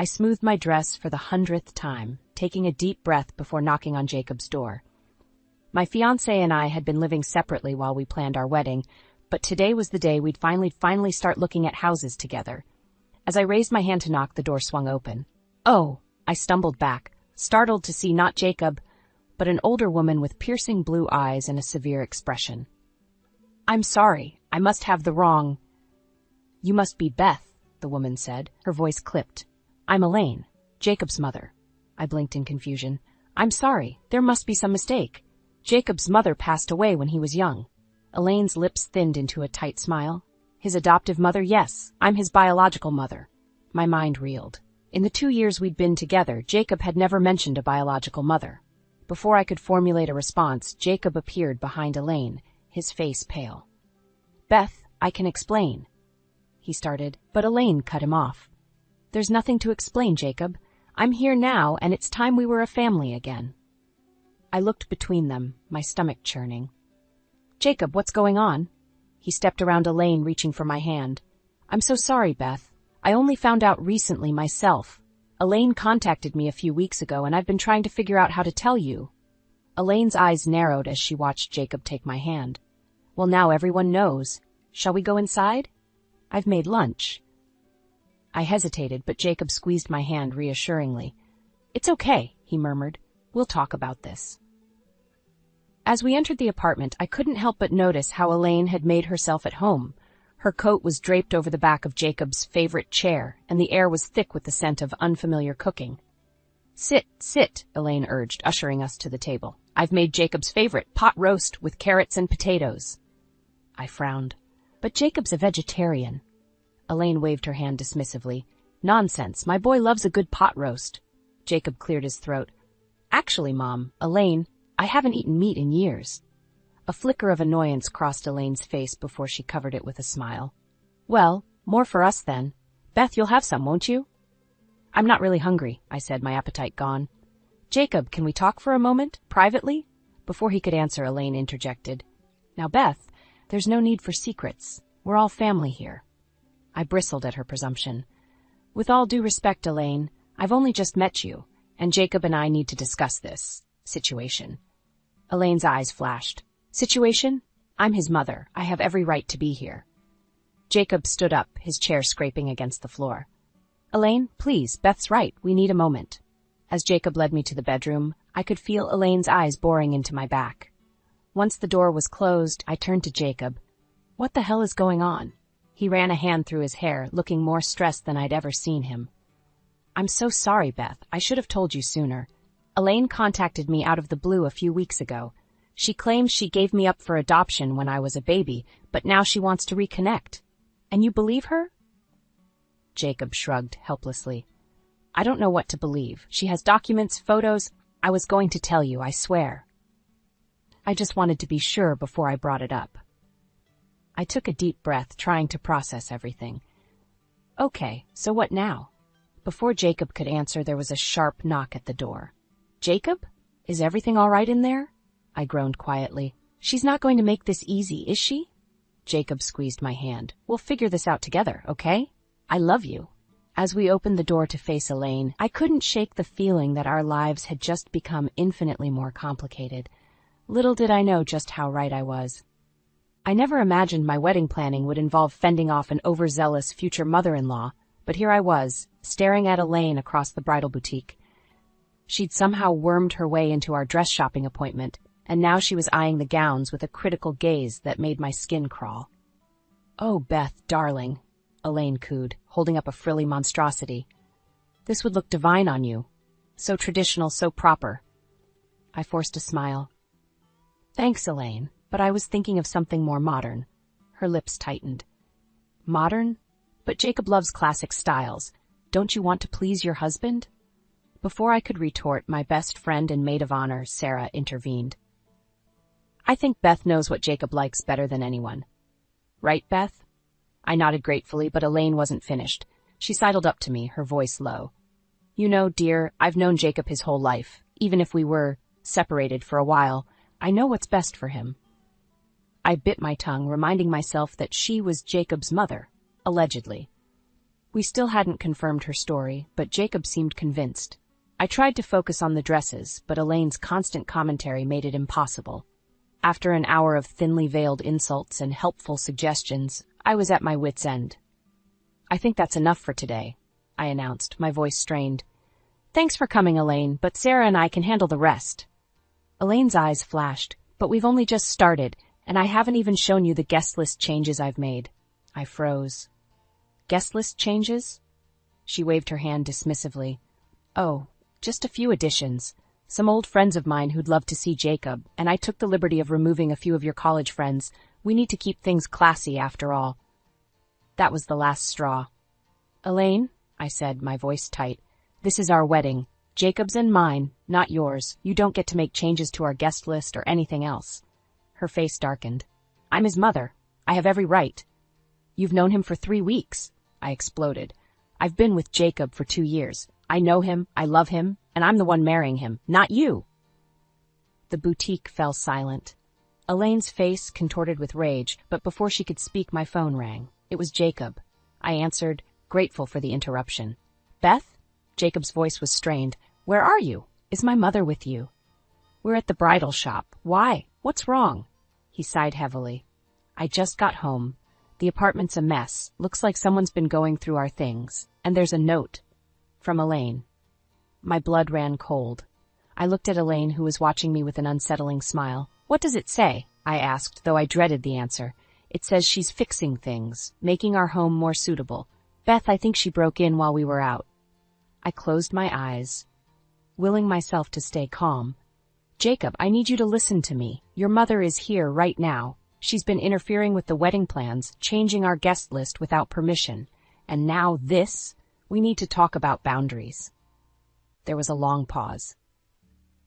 I smoothed my dress for the 100th time, taking a deep breath before knocking on Jacob's door. My fiancé and I had been living separately while we planned our wedding, but today was the day we'd finally start looking at houses together. As I raised my hand to knock, the door swung open. "Oh," I stumbled back, startled to see not Jacob, but an older woman with piercing blue eyes and a severe expression. "I'm sorry, I must have the wrong—" "You must be Beth," the woman said, her voice clipped. "I'm Elaine, Jacob's mother." I blinked in confusion. "I'm sorry, there must be some mistake. Jacob's mother passed away when he was young." Elaine's lips thinned into a tight smile. "His adoptive mother, yes, I'm his biological mother." My mind reeled. In the 2 years we'd been together, Jacob had never mentioned a biological mother. Before I could formulate a response, Jacob appeared behind Elaine, his face pale. "Beth, I can explain," he started, but Elaine cut him off. "There's nothing to explain, Jacob. I'm here now, and it's time we were a family again." I looked between them, my stomach churning. "Jacob, what's going on?" He stepped around Elaine, reaching for my hand. "I'm so sorry, Beth. I only found out recently myself. Elaine contacted me a few weeks ago, and I've been trying to figure out how to tell you." Elaine's eyes narrowed as she watched Jacob take my hand. "Well, now everyone knows. Shall we go inside? I've made lunch." I hesitated, but Jacob squeezed my hand reassuringly. "It's okay," he murmured. "We'll talk about this." As we entered the apartment, I couldn't help but notice how Elaine had made herself at home. Her coat was draped over the back of Jacob's favorite chair, and the air was thick with the scent of unfamiliar cooking. Sit, Elaine urged, ushering us to the table. "I've made Jacob's favorite, pot roast with carrots and potatoes." I frowned. "But Jacob's a vegetarian." Elaine waved her hand dismissively. "Nonsense, my boy loves a good pot roast." Jacob cleared his throat. "Actually, Mom, Elaine, I haven't eaten meat in years." A flicker of annoyance crossed Elaine's face before she covered it with a smile. "Well, more for us then. Beth, you'll have some, won't you?" "I'm not really hungry," I said, my appetite gone. "Jacob, can we talk for a moment, privately?" Before he could answer, Elaine interjected. "Now, Beth, there's no need for secrets. We're all family here." I bristled at her presumption. "With all due respect, Elaine, I've only just met you, and Jacob and I need to discuss this situation." Elaine's eyes flashed. "Situation? I'm his mother. I have every right to be here." Jacob stood up, his chair scraping against the floor. "Elaine, please, Beth's right. We need a moment." As Jacob led me to the bedroom, I could feel Elaine's eyes boring into my back. Once the door was closed, I turned to Jacob. "What the hell is going on?" He ran a hand through his hair, looking more stressed than I'd ever seen him. "I'm so sorry, Beth. I should have told you sooner. Elaine contacted me out of the blue a few weeks ago. She claims she gave me up for adoption when I was a baby, but now she wants to reconnect. And you believe her?" Jacob shrugged helplessly. "I don't know what to believe. She has documents, photos. I was going to tell you, I swear. I just wanted to be sure before I brought it up." I took a deep breath, trying to process everything. "Okay, so what now?" Before Jacob could answer, there was a sharp knock at the door. "Jacob? Is everything all right in there?" I groaned quietly. "She's not going to make this easy, is she?" Jacob squeezed my hand. "We'll figure this out together, okay? I love you." As we opened the door to face Elaine, I couldn't shake the feeling that our lives had just become infinitely more complicated. Little did I know just how right I was. I never imagined my wedding planning would involve fending off an overzealous future mother-in-law, but here I was, staring at Elaine across the bridal boutique. She'd somehow wormed her way into our dress shopping appointment, and now she was eyeing the gowns with a critical gaze that made my skin crawl. "Oh, Beth, darling," Elaine cooed, holding up a frilly monstrosity. "This would look divine on you. So traditional, so proper." I forced a smile. "Thanks, Elaine, but I was thinking of something more modern." Her lips tightened. "Modern? But Jacob loves classic styles. Don't you want to please your husband?" Before I could retort, my best friend and maid of honor, Sarah, intervened. "I think Beth knows what Jacob likes better than anyone. Right, Beth?" I nodded gratefully, but Elaine wasn't finished. She sidled up to me, her voice low. "You know, dear, I've known Jacob his whole life. Even if we were separated for a while, I know what's best for him." I bit my tongue, reminding myself that she was Jacob's mother, allegedly. We still hadn't confirmed her story, but Jacob seemed convinced. I tried to focus on the dresses, but Elaine's constant commentary made it impossible. After an hour of thinly veiled insults and helpful suggestions, I was at my wit's end. "I think that's enough for today," I announced, my voice strained. "Thanks for coming, Elaine, but Sarah and I can handle the rest." Elaine's eyes flashed. "But we've only just started, and I haven't even shown you the guest list changes I've made." I froze. "Guest list changes?" She waved her hand dismissively. "Oh, just a few additions. Some old friends of mine who'd love to see Jacob, and I took the liberty of removing a few of your college friends. We need to keep things classy after all." That was the last straw. "Elaine," I said, my voice tight, "this is our wedding. Jacob's and mine, not yours. You don't get to make changes to our guest list or anything else." Her face darkened. "I'm his mother. I have every right." "You've known him for 3 weeks," I exploded. "I've been with Jacob for 2 years. I know him, I love him, and I'm the one marrying him, not you." The boutique fell silent. Elaine's face contorted with rage, but before she could speak, my phone rang. It was Jacob. I answered, grateful for the interruption. "Beth?" Jacob's voice was strained. "Where are you? Is my mother with you?" "We're at the bridal shop. Why? What's wrong?" He sighed heavily. "I just got home. The apartment's a mess. Looks like someone's been going through our things. And there's a note. From Elaine." My blood ran cold. I looked at Elaine, who was watching me with an unsettling smile. "What does it say?" I asked, though I dreaded the answer. "It says she's fixing things, making our home more suitable. Beth, I think she broke in while we were out." I closed my eyes, willing myself to stay calm. "Jacob, I need you to listen to me. Your mother is here right now. She's been interfering with the wedding plans, changing our guest list without permission. And now this? We need to talk about boundaries." There was a long pause.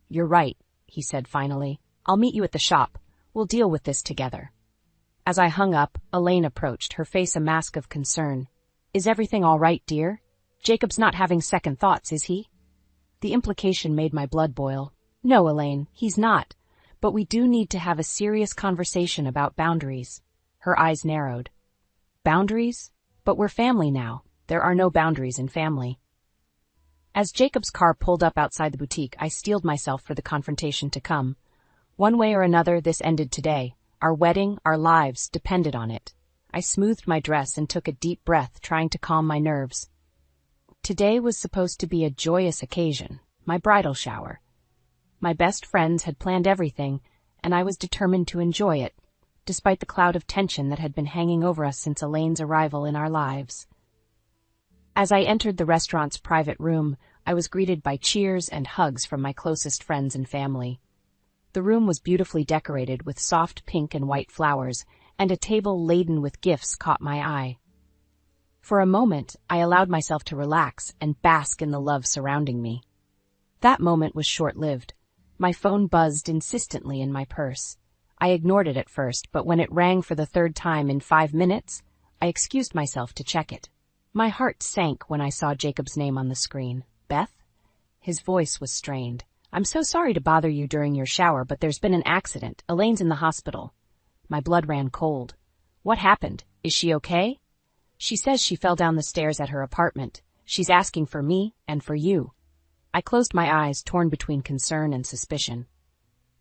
"You're right," he said finally. "I'll meet you at the shop. We'll deal with this together." As I hung up, Elaine approached, her face a mask of concern. "Is everything all right, dear? Jacob's not having second thoughts, is he?" The implication made my blood boil. "No, Elaine, he's not. But we do need to have a serious conversation about boundaries." Her eyes narrowed. "Boundaries? But we're family now. There are no boundaries in family." As Jacob's car pulled up outside the boutique, I steeled myself for the confrontation to come. One way or another, this ended today. Our wedding, our lives, depended on it. I smoothed my dress and took a deep breath, trying to calm my nerves. Today was supposed to be a joyous occasion, my bridal shower. My best friends had planned everything, and I was determined to enjoy it, despite the cloud of tension that had been hanging over us since Elaine's arrival in our lives. As I entered the restaurant's private room, I was greeted by cheers and hugs from my closest friends and family. The room was beautifully decorated with soft pink and white flowers, and a table laden with gifts caught my eye. For a moment, I allowed myself to relax and bask in the love surrounding me. That moment was short-lived. My phone buzzed insistently in my purse. I ignored it at first, but when it rang for the 3rd time in 5 minutes, I excused myself to check it. My heart sank when I saw Jacob's name on the screen. "Beth?" His voice was strained. "I'm so sorry to bother you during your shower, but there's been an accident. Elaine's in the hospital." My blood ran cold. "What happened? Is she okay?" "She says she fell down the stairs at her apartment. She's asking for me and for you." I closed my eyes, torn between concern and suspicion.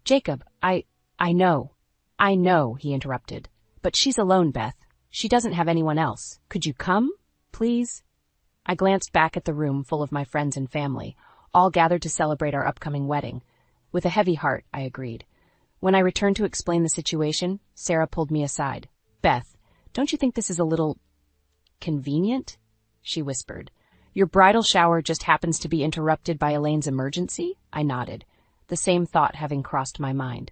"Jacob, I know, he interrupted. "But she's alone, Beth. She doesn't have anyone else. Could you come, please?" I glanced back at the room full of my friends and family, all gathered to celebrate our upcoming wedding. With a heavy heart, I agreed. When I returned to explain the situation, Sarah pulled me aside. "Beth, don't you think this is a little convenient?" she whispered. "Your bridal shower just happens to be interrupted by Elaine's emergency?" I nodded, the same thought having crossed my mind.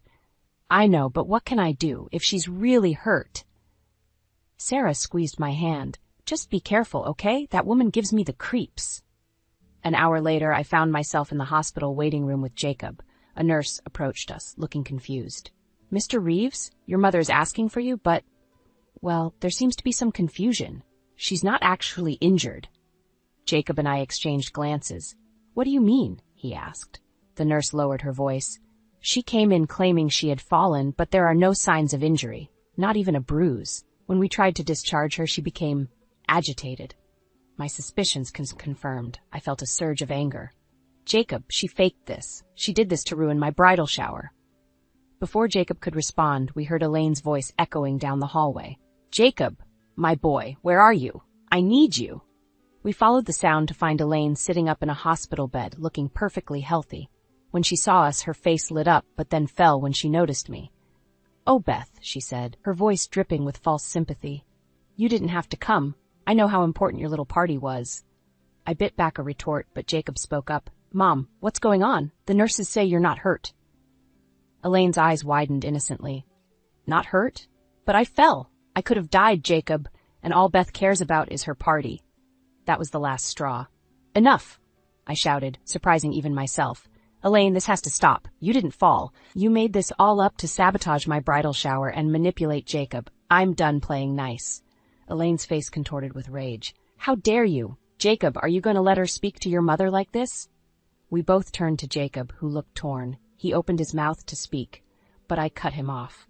"I know, but what can I do if she's really hurt?" Sarah squeezed my hand. "Just be careful, okay? That woman gives me the creeps." An hour later, I found myself in the hospital waiting room with Jacob. A nurse approached us, looking confused. "Mr. Reeves, your mother is asking for you, but, well, there seems to be some confusion. She's not actually injured." Jacob and I exchanged glances. "What do you mean?" he asked. The nurse lowered her voice. "She came in claiming she had fallen, but there are no signs of injury, not even a bruise. When we tried to discharge her, she became agitated." My suspicions confirmed. I felt a surge of anger. Jacob, she faked this. She did this to ruin my bridal shower. Before Jacob could respond, we heard Elaine's voice echoing down the hallway. Jacob, my boy, where are you? I need you. We followed the sound to find Elaine sitting up in a hospital bed, looking perfectly healthy. When she saw us, her face lit up, but then fell when she noticed me. Oh, Beth, she said, her voice dripping with false sympathy. You didn't have to come. I know how important your little party was. I bit back a retort, but Jacob spoke up. Mom, what's going on? The nurses say you're not hurt. Elaine's eyes widened innocently. Not hurt? But I fell. I could have died, Jacob, and all Beth cares about is her party. That was the last straw. Enough, I shouted, surprising even myself. Elaine, this has to stop. You didn't fall. You made this all up to sabotage my bridal shower and manipulate Jacob. I'm done playing nice. Elaine's face contorted with rage. How dare you? Jacob, are you going to let her speak to your mother like this? We both turned to Jacob, who looked torn. He opened his mouth to speak, but I cut him off.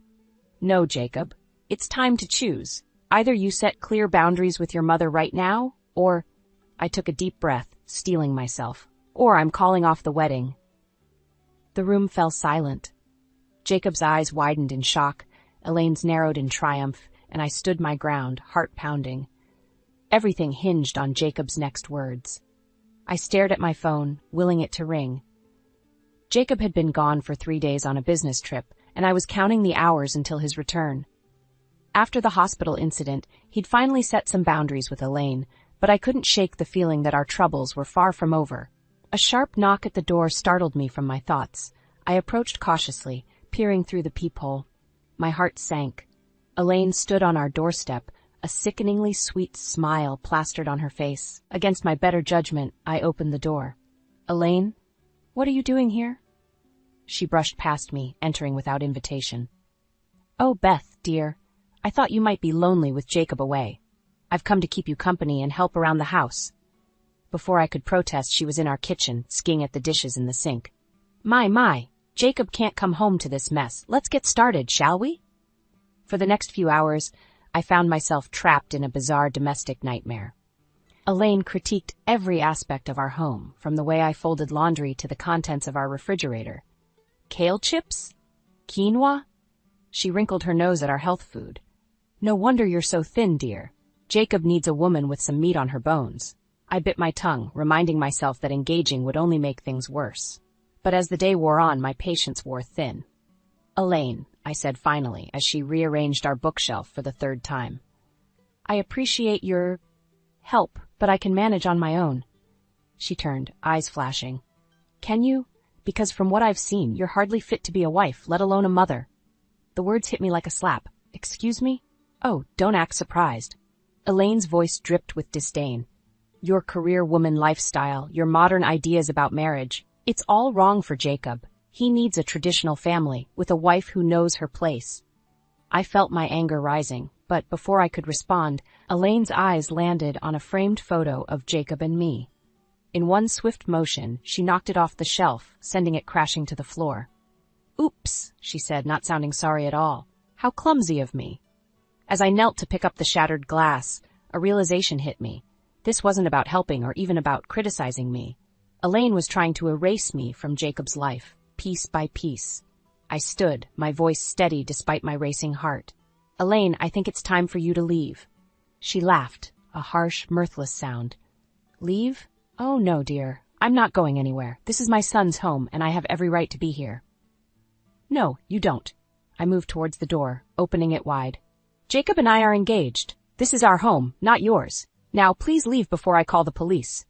No, Jacob. It's time to choose. Either you set clear boundaries with your mother right now, or... I took a deep breath, steeling myself. Or I'm calling off the wedding. The room fell silent. Jacob's eyes widened in shock, Elaine's narrowed in triumph, and I stood my ground, heart pounding. Everything hinged on Jacob's next words. I stared at my phone, willing it to ring. Jacob had been gone for 3 days on a business trip, and I was counting the hours until his return. After the hospital incident, he'd finally set some boundaries with Elaine, but I couldn't shake the feeling that our troubles were far from over. A sharp knock at the door startled me from my thoughts. I approached cautiously, peering through the peephole. My heart sank. Elaine stood on our doorstep, a sickeningly sweet smile plastered on her face. Against my better judgment, I opened the door. Elaine, what are you doing here? She brushed past me, entering without invitation. Oh, Beth, dear, I thought you might be lonely with Jacob away. I've come to keep you company and help around the house. Before I could protest, she was in our kitchen, skiing at the dishes in the sink. My, Jacob can't come home to this mess. Let's get started, shall we? For the next few hours, I found myself trapped in a bizarre domestic nightmare. Elaine critiqued every aspect of our home, from the way I folded laundry to the contents of our refrigerator. Kale chips? Quinoa? She wrinkled her nose at our health food. No wonder you're so thin, dear. Jacob needs a woman with some meat on her bones. I bit my tongue, reminding myself that engaging would only make things worse. But as the day wore on, my patience wore thin. Elaine, I said finally, as she rearranged our bookshelf for the 3rd time. I appreciate your help, but I can manage on my own. She turned, eyes flashing. Can you? Because from what I've seen, you're hardly fit to be a wife, let alone a mother. The words hit me like a slap. Excuse me? Oh, don't act surprised. Elaine's voice dripped with disdain. Your career woman lifestyle, your modern ideas about marriage, it's all wrong for Jacob. He needs a traditional family, with a wife who knows her place. I felt my anger rising, but before I could respond, Elaine's eyes landed on a framed photo of Jacob and me. In one swift motion, she knocked it off the shelf, sending it crashing to the floor. Oops, she said, not sounding sorry at all. How clumsy of me. As I knelt to pick up the shattered glass, a realization hit me. This wasn't about helping or even about criticizing me. Elaine was trying to erase me from Jacob's life, piece by piece. I stood, my voice steady despite my racing heart. Elaine, I think it's time for you to leave. She laughed, a harsh, mirthless sound. Leave? Oh, no, dear. I'm not going anywhere. This is my son's home, and I have every right to be here. No, you don't. I moved towards the door, opening it wide. Jacob and I are engaged. This is our home, not yours. Now, please leave before I call the police.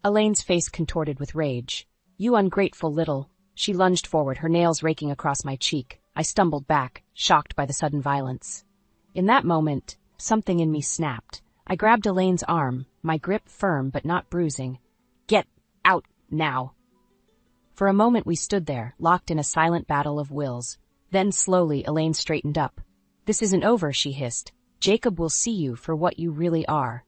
Elaine's face contorted with rage. You ungrateful little... She lunged forward, her nails raking across my cheek. I stumbled back, shocked by the sudden violence. In that moment, something in me snapped. I grabbed Elaine's arm, my grip firm but not bruising. Get out, now. For a moment we stood there, locked in a silent battle of wills. Then slowly Elaine straightened up. This isn't over, she hissed. Jacob will see you for what you really are.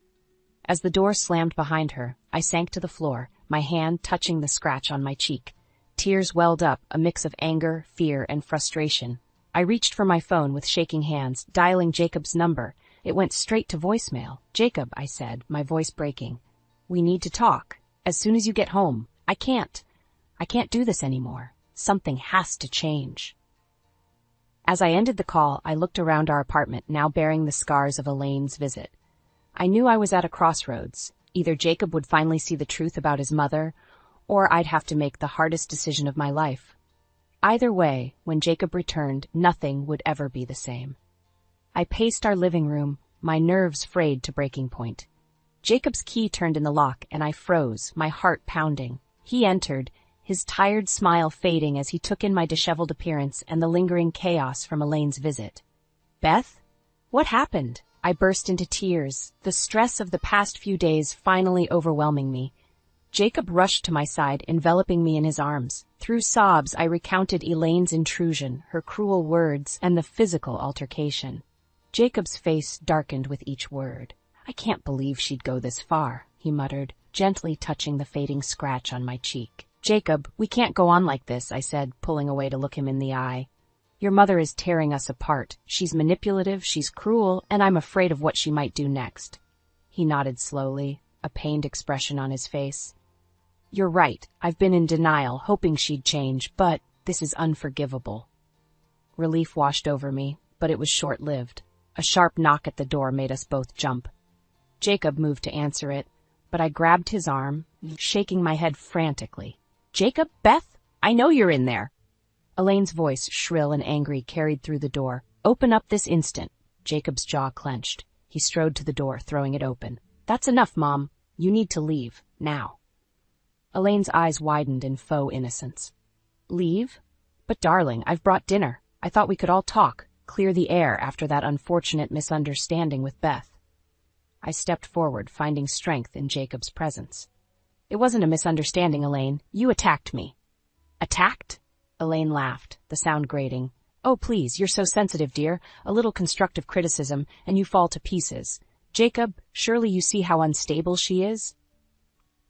As the door slammed behind her, I sank to the floor, my hand touching the scratch on my cheek. Tears welled up, a mix of anger, fear, and frustration. I reached for my phone with shaking hands, dialing Jacob's number. It went straight to voicemail. Jacob, I said, my voice breaking. We need to talk. As soon as you get home. I can't do this anymore. Something has to change. As I ended the call, I looked around our apartment, now bearing the scars of Elaine's visit. I knew I was at a crossroads. Either Jacob would finally see the truth about his mother, or I'd have to make the hardest decision of my life. Either way, when Jacob returned, nothing would ever be the same. I paced our living room, my nerves frayed to breaking point. Jacob's key turned in the lock, and I froze, my heart pounding. He entered, his tired smile fading as he took in my disheveled appearance and the lingering chaos from Elaine's visit. "Beth? What happened?" I burst into tears, the stress of the past few days finally overwhelming me. Jacob rushed to my side, enveloping me in his arms. Through sobs, I recounted Elaine's intrusion, her cruel words, and the physical altercation. Jacob's face darkened with each word. "I can't believe she'd go this far," he muttered, gently touching the fading scratch on my cheek. "Jacob, we can't go on like this," I said, pulling away to look him in the eye. "Your mother is tearing us apart. She's manipulative, she's cruel, and I'm afraid of what she might do next." He nodded slowly, a pained expression on his face. "You're right. I've been in denial, hoping she'd change, but this is unforgivable." Relief washed over me, but it was short-lived. A sharp knock at the door made us both jump. Jacob moved to answer it, but I grabbed his arm, shaking my head frantically. "Jacob, Beth, I know you're in there." Elaine's voice, shrill and angry, carried through the door. "Open up this instant." Jacob's jaw clenched. He strode to the door, throwing it open. "That's enough, Mom. You need to leave, now." Elaine's eyes widened in faux innocence. "Leave? But darling, I've brought dinner. I thought we could all talk, clear the air after that unfortunate misunderstanding with Beth." I stepped forward, finding strength in Jacob's presence. "It wasn't a misunderstanding, Elaine. You attacked me." "Attacked?" Elaine laughed, the sound grating. "Oh, please, you're so sensitive, dear. A little constructive criticism, and you fall to pieces. Jacob, surely you see how unstable she is?"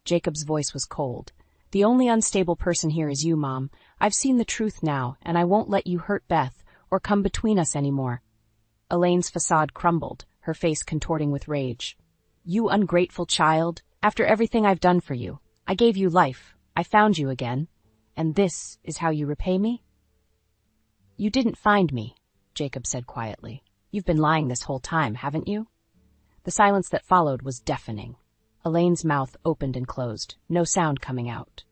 Jacob's voice was cold. "The only unstable person here is you, Mom. I've seen the truth now, and I won't let you hurt Beth or come between us anymore." Elaine's facade crumbled, her face contorting with rage. "You ungrateful child. After everything I've done for you, I gave you life. I found you again. And this is how you repay me?" "You didn't find me," Jacob said quietly. "You've been lying this whole time, haven't you?" The silence that followed was deafening. Elaine's mouth opened and closed, no sound coming out.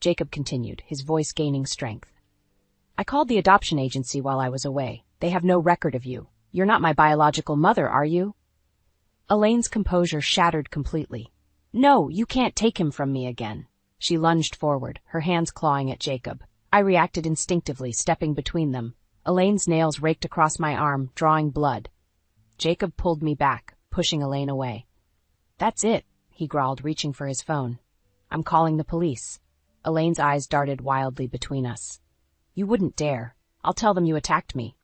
Jacob continued, his voice gaining strength. "I called the adoption agency while I was away. They have no record of you. You're not my biological mother, are you?" Elaine's composure shattered completely. "No, you can't take him from me again." She lunged forward, her hands clawing at Jacob. I reacted instinctively, stepping between them. Elaine's nails raked across my arm, drawing blood. Jacob pulled me back, pushing Elaine away. "That's it," he growled, reaching for his phone. "I'm calling the police." Elaine's eyes darted wildly between us. "You wouldn't dare. I'll tell them you attacked me.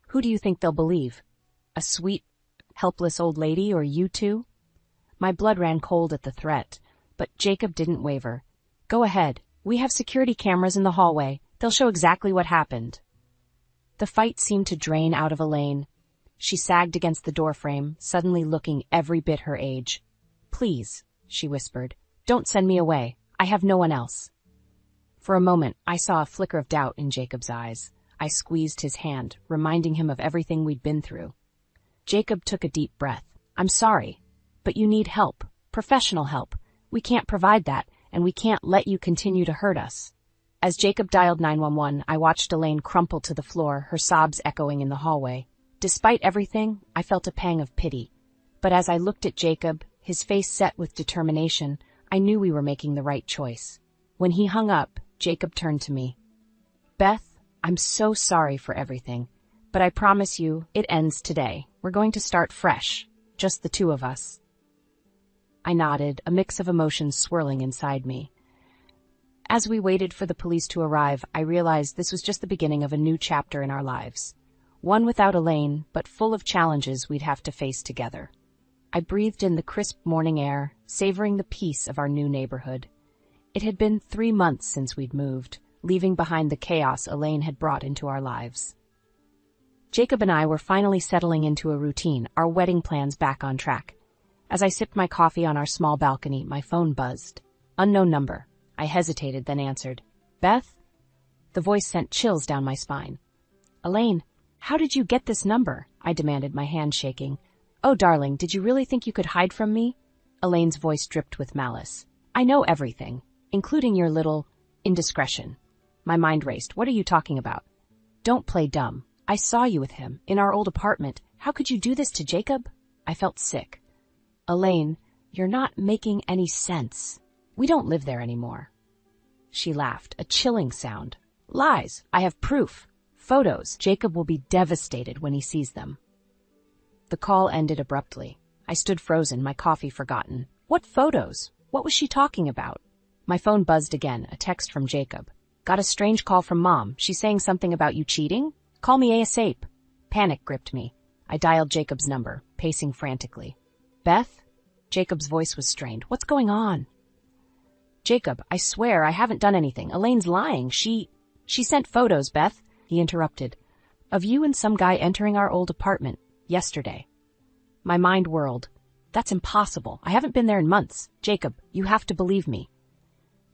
Who do you think they'll believe? A sweet, helpless old lady, or you two?" My blood ran cold at the threat, but Jacob didn't waver. "Go ahead. We have security cameras in the hallway. They'll show exactly what happened." The fight seemed to drain out of Elaine. She sagged against the doorframe, suddenly looking every bit her age. "Please," she whispered, "don't send me away. I have no one else." For a moment, I saw a flicker of doubt in Jacob's eyes. I squeezed his hand, reminding him of everything we'd been through. Jacob took a deep breath. "I'm sorry, but you need help. Professional help. We can't provide that, and we can't let you continue to hurt us." As Jacob dialed 911, I watched Elaine crumple to the floor, her sobs echoing in the hallway. Despite everything, I felt a pang of pity. But as I looked at Jacob, his face set with determination, I knew we were making the right choice. When he hung up, Jacob turned to me. "Beth, I'm so sorry for everything, but I promise you it ends today. We're going to start fresh, just the two of us." I nodded, a mix of emotions swirling inside me. As we waited for the police to arrive, I realized this was just the beginning of a new chapter in our lives. One without Elaine, but full of challenges we'd have to face together. I breathed in the crisp morning air, savoring the peace of our new neighborhood. It had been 3 months since we'd moved, leaving behind the chaos Elaine had brought into our lives. Jacob and I were finally settling into a routine, our wedding plans back on track. As I sipped my coffee on our small balcony, my phone buzzed. Unknown number. I hesitated, then answered. Beth? The voice sent chills down my spine. Elaine, how did you get this number? I demanded, my hand shaking. Oh, darling, did you really think you could hide from me? Elaine's voice dripped with malice. I know everything, including your little indiscretion. My mind raced. What are you talking about? Don't play dumb. I saw you with him, in our old apartment. How could you do this to Jacob? I felt sick. Elaine, you're not making any sense. We don't live there anymore. She laughed, a chilling sound. Lies. I have proof. Photos. Jacob will be devastated when he sees them. The call ended abruptly. I stood frozen, my coffee forgotten. What photos? What was she talking about? My phone buzzed again, a text from Jacob. Got a strange call from Mom. She's saying something about you cheating? Call me ASAP. Panic gripped me. I dialed Jacob's number, pacing frantically. Beth? Jacob's voice was strained. What's going on? Jacob, I swear I haven't done anything. Elaine's lying. She sent photos, Beth. He interrupted. Of you and some guy entering our old apartment yesterday. My mind whirled. That's impossible. I haven't been there in months. Jacob, you have to believe me.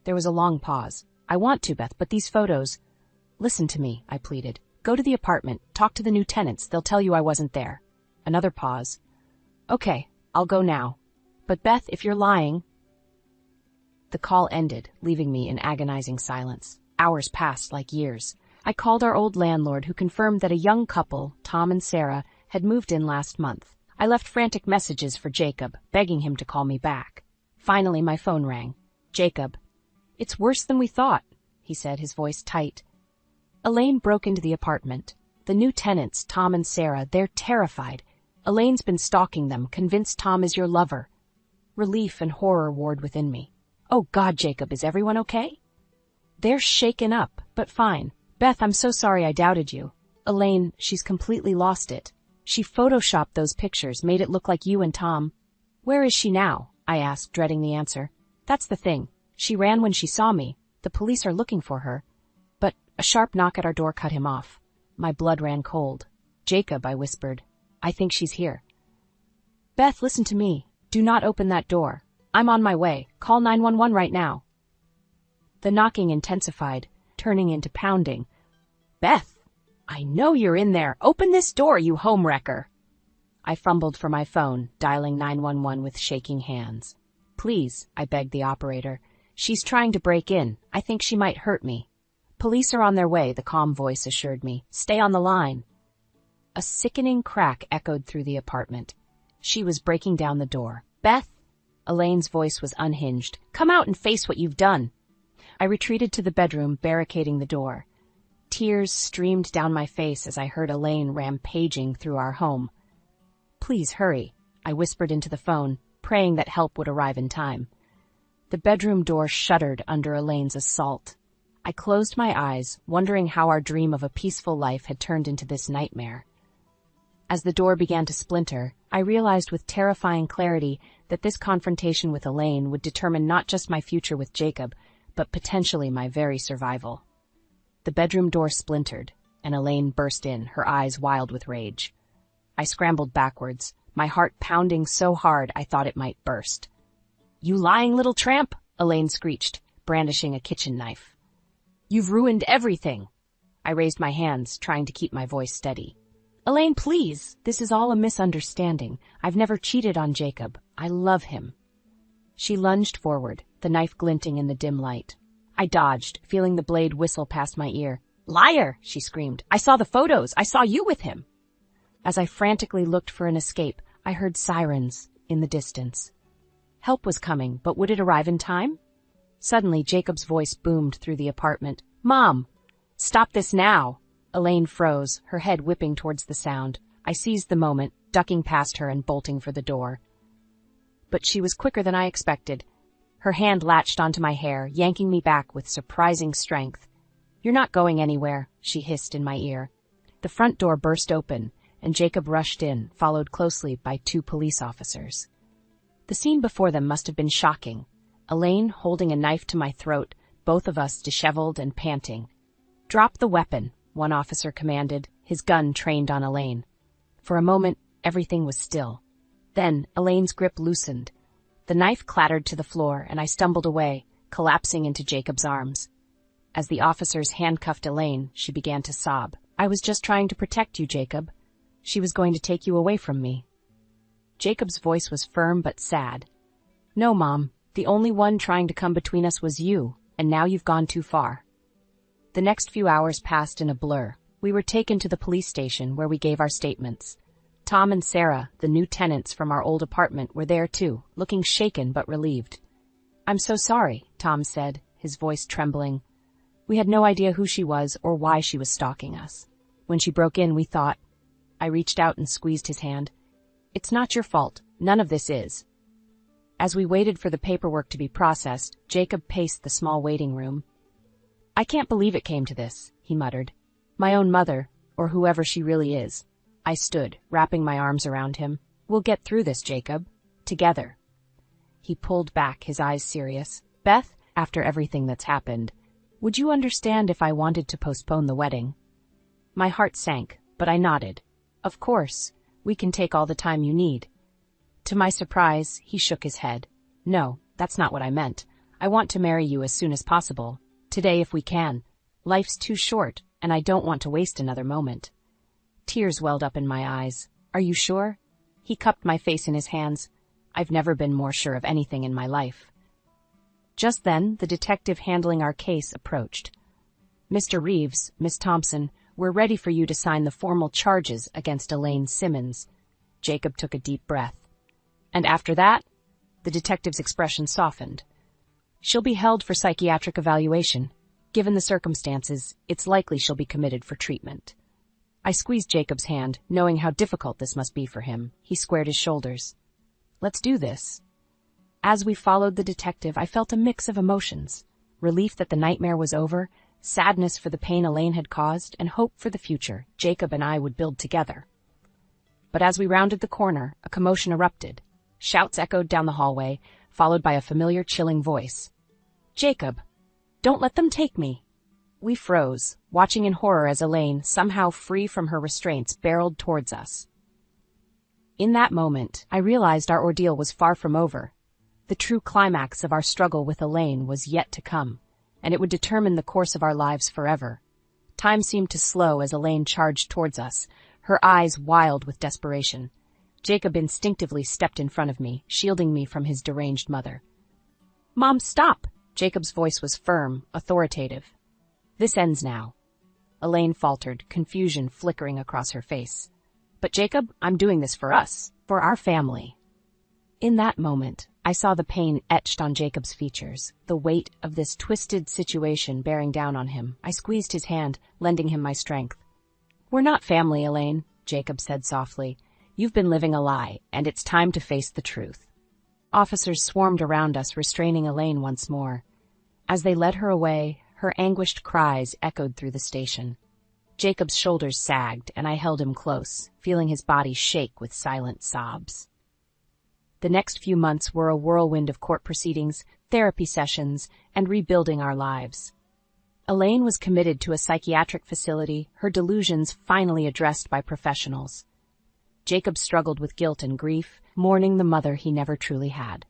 There was a long pause. I want to, Beth, but these photos... Listen to me, I pleaded. Go to the apartment. Talk to the new tenants. They'll tell you I wasn't there. Another pause. Okay, I'll go now. But Beth, if you're lying... The call ended, leaving me in agonizing silence. Hours passed like years. I called our old landlord, who confirmed that a young couple, Tom and Sarah, had moved in last month. I left frantic messages for Jacob, begging him to call me back. Finally, my phone rang. Jacob. It's worse than we thought, he said, his voice tight. Elaine broke into the apartment. The new tenants, Tom and Sarah, they're terrified. Elaine's been stalking them, convinced Tom is your lover. Relief and horror warred within me. Oh God, Jacob, is everyone okay? They're shaken up, but fine. Beth, I'm so sorry I doubted you. Elaine, she's completely lost it. She photoshopped those pictures, made it look like you and Tom. Where is she now? I asked, dreading the answer. That's the thing. She ran when she saw me. The police are looking for her. But a sharp knock at our door cut him off. My blood ran cold. Jacob, I whispered. I think she's here. Beth, listen to me. Do not open that door. I'm on my way. Call 911 right now. The knocking intensified, turning into pounding. Beth, I know you're in there. Open this door, you homewrecker. I fumbled for my phone, dialing 911 with shaking hands. Please, I begged the operator. She's trying to break in. I think she might hurt me. Police are on their way, the calm voice assured me. Stay on the line. A sickening crack echoed through the apartment. She was breaking down the door. Beth? Elaine's voice was unhinged. Come out and face what you've done. I retreated to the bedroom, barricading the door. Tears streamed down my face as I heard Elaine rampaging through our home. Please hurry, I whispered into the phone, praying that help would arrive in time. The bedroom door shuddered under Elaine's assault. I closed my eyes, wondering how our dream of a peaceful life had turned into this nightmare. As the door began to splinter, I realized with terrifying clarity that this confrontation with Elaine would determine not just my future with Jacob, but potentially my very survival. The bedroom door splintered, and Elaine burst in, her eyes wild with rage. I scrambled backwards, my heart pounding so hard I thought it might burst. You lying little tramp, Elaine screeched, brandishing a kitchen knife. You've ruined everything. I raised my hands, trying to keep my voice steady. Elaine, please, this is all a misunderstanding. I've never cheated on Jacob. I love him. She lunged forward, the knife glinting in the dim light. I dodged, feeling the blade whistle past my ear. Liar, she screamed. I saw the photos. I saw you with him. As I frantically looked for an escape, I heard sirens in the distance. Help was coming, but would it arrive in time? Suddenly, Jacob's voice boomed through the apartment. Mom! Stop this now! Elaine froze, her head whipping towards the sound. I seized the moment, ducking past her and bolting for the door. But she was quicker than I expected. Her hand latched onto my hair, yanking me back with surprising strength. You're not going anywhere, she hissed in my ear. The front door burst open, and Jacob rushed in, followed closely by 2 police officers. The scene before them must have been shocking. Elaine holding a knife to my throat, both of us disheveled and panting. Drop the weapon, one officer commanded, his gun trained on Elaine. For a moment, everything was still. Then, Elaine's grip loosened. The knife clattered to the floor, and I stumbled away, collapsing into Jacob's arms. As the officers handcuffed Elaine, she began to sob. "I was just trying to protect you, Jacob. She was going to take you away from me." Jacob's voice was firm but sad. "No, Mom. The only one trying to come between us was you, and now you've gone too far." The next few hours passed in a blur. We were taken to the police station where we gave our statements. Tom and Sarah, the new tenants from our old apartment, were there too, looking shaken but relieved. "I'm so sorry," Tom said, his voice trembling. "We had no idea who she was or why she was stalking us. When she broke in, we thought—" I reached out and squeezed his hand. "It's not your fault. None of this is." As we waited for the paperwork to be processed, Jacob paced the small waiting room. "I can't believe it came to this," he muttered. "My own mother, or whoever she really is." I stood, wrapping my arms around him. "We'll get through this, Jacob. Together." He pulled back, his eyes serious. "Beth, after everything that's happened, would you understand if I wanted to postpone the wedding?" My heart sank, but I nodded. "Of course. We can take all the time you need." To my surprise, he shook his head. "No, that's not what I meant. I want to marry you as soon as possible. Today if we can. Life's too short, and I don't want to waste another moment." Tears welled up in my eyes. "Are you sure?" He cupped my face in his hands. I've never been more sure of anything in my life. Just then, the detective handling our case approached. "Mr. Reeves, Miss Thompson, we're ready for you to sign the formal charges against Elaine Simmons." Jacob took a deep breath. "And after that?" The detective's expression softened. "She'll be held for psychiatric evaluation. Given the circumstances, it's likely she'll be committed for treatment." I squeezed Jacob's hand, knowing how difficult this must be for him. He squared his shoulders. "Let's do this." As we followed the detective, I felt a mix of emotions. Relief that the nightmare was over, sadness for the pain Elaine had caused, and hope for the future Jacob and I would build together. But as we rounded the corner, a commotion erupted. Shouts echoed down the hallway, followed by a familiar, chilling voice. "Jacob! Don't let them take me!" We froze, watching in horror as Elaine, somehow free from her restraints, barreled towards us. In that moment, I realized our ordeal was far from over. The true climax of our struggle with Elaine was yet to come, and it would determine the course of our lives forever. Time seemed to slow as Elaine charged towards us, her eyes wild with desperation. Jacob instinctively stepped in front of me, shielding me from his deranged mother. "Mom, stop!" Jacob's voice was firm, authoritative. "This ends now." Elaine faltered, confusion flickering across her face. "But Jacob, I'm doing this for us, for our family." In that moment, I saw the pain etched on Jacob's features, the weight of this twisted situation bearing down on him. I squeezed his hand, lending him my strength. "We're not family, Elaine," Jacob said softly. "You've been living a lie, and it's time to face the truth." Officers swarmed around us, restraining Elaine once more. As they led her away, her anguished cries echoed through the station. Jacob's shoulders sagged, and I held him close, feeling his body shake with silent sobs. The next few months were a whirlwind of court proceedings, therapy sessions, and rebuilding our lives. Elaine was committed to a psychiatric facility, her delusions finally addressed by professionals. Jacob struggled with guilt and grief, mourning the mother he never truly had.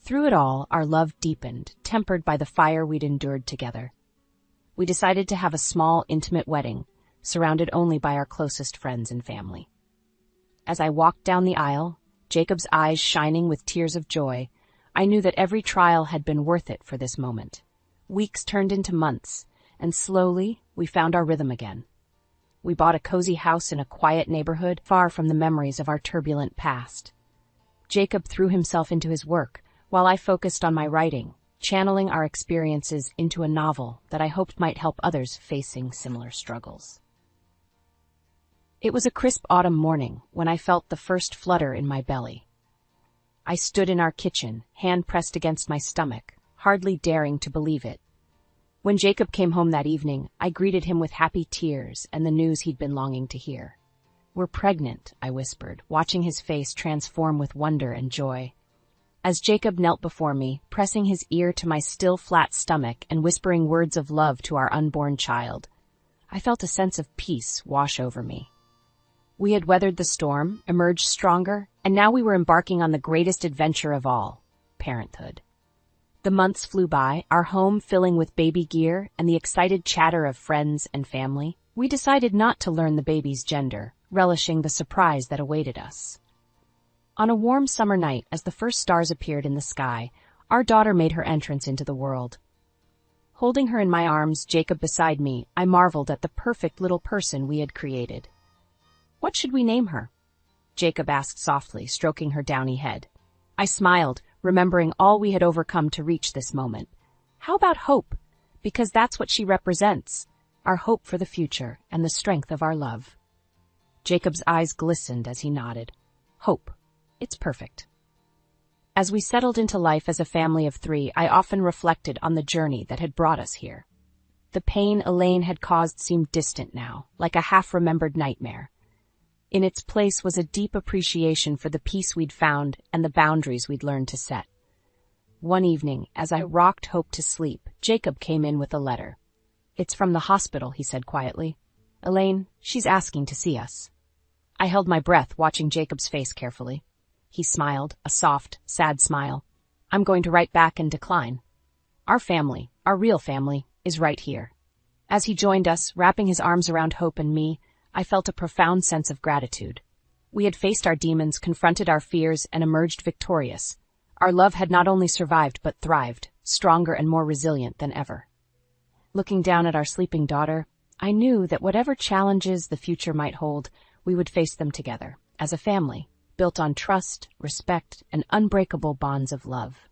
Through it all, our love deepened, tempered by the fire we'd endured together. We decided to have a small, intimate wedding, surrounded only by our closest friends and family. As I walked down the aisle, Jacob's eyes shining with tears of joy, I knew that every trial had been worth it for this moment. Weeks turned into months, and slowly we found our rhythm again. We bought a cozy house in a quiet neighborhood, far from the memories of our turbulent past. Jacob threw himself into his work, while I focused on my writing, channeling our experiences into a novel that I hoped might help others facing similar struggles. It was a crisp autumn morning when I felt the first flutter in my belly. I stood in our kitchen, hand pressed against my stomach, hardly daring to believe it. When Jacob came home that evening, I greeted him with happy tears and the news he'd been longing to hear. "We're pregnant," I whispered, watching his face transform with wonder and joy. As Jacob knelt before me, pressing his ear to my still flat stomach and whispering words of love to our unborn child, I felt a sense of peace wash over me. We had weathered the storm, emerged stronger, And now we were embarking on the greatest adventure of all, parenthood. The months flew by, our home filling with baby gear and the excited chatter of friends and family. We decided not to learn the baby's gender, relishing the surprise that awaited us. On a warm summer night, as the first stars appeared in the sky, our daughter made her entrance into the world. Holding her in my arms, Jacob beside me, I marveled at the perfect little person we had created. "What should we name her?" Jacob asked softly, stroking her downy head. I smiled, remembering all we had overcome to reach this moment. "How about Hope? Because that's what she represents, our hope for the future and the strength of our love." Jacob's eyes glistened as he nodded. "Hope. It's perfect." As we settled into life as a family of 3, I often reflected on the journey that had brought us here. The pain Elaine had caused seemed distant now, like a half-remembered nightmare. In its place was a deep appreciation for the peace we'd found and the boundaries we'd learned to set. One evening, as I rocked Hope to sleep, Jacob came in with a letter. "It's from the hospital," he said quietly. "Elaine, she's asking to see us." I held my breath, watching Jacob's face carefully. He smiled, a soft, sad smile. "I'm going to write back and decline. Our family, our real family, is right here." As he joined us, wrapping his arms around Hope and me, I felt a profound sense of gratitude. We had faced our demons, confronted our fears, and emerged victorious. Our love had not only survived but thrived, stronger and more resilient than ever. Looking down at our sleeping daughter, I knew that whatever challenges the future might hold, we would face them together, as a family, built on trust, respect, and unbreakable bonds of love.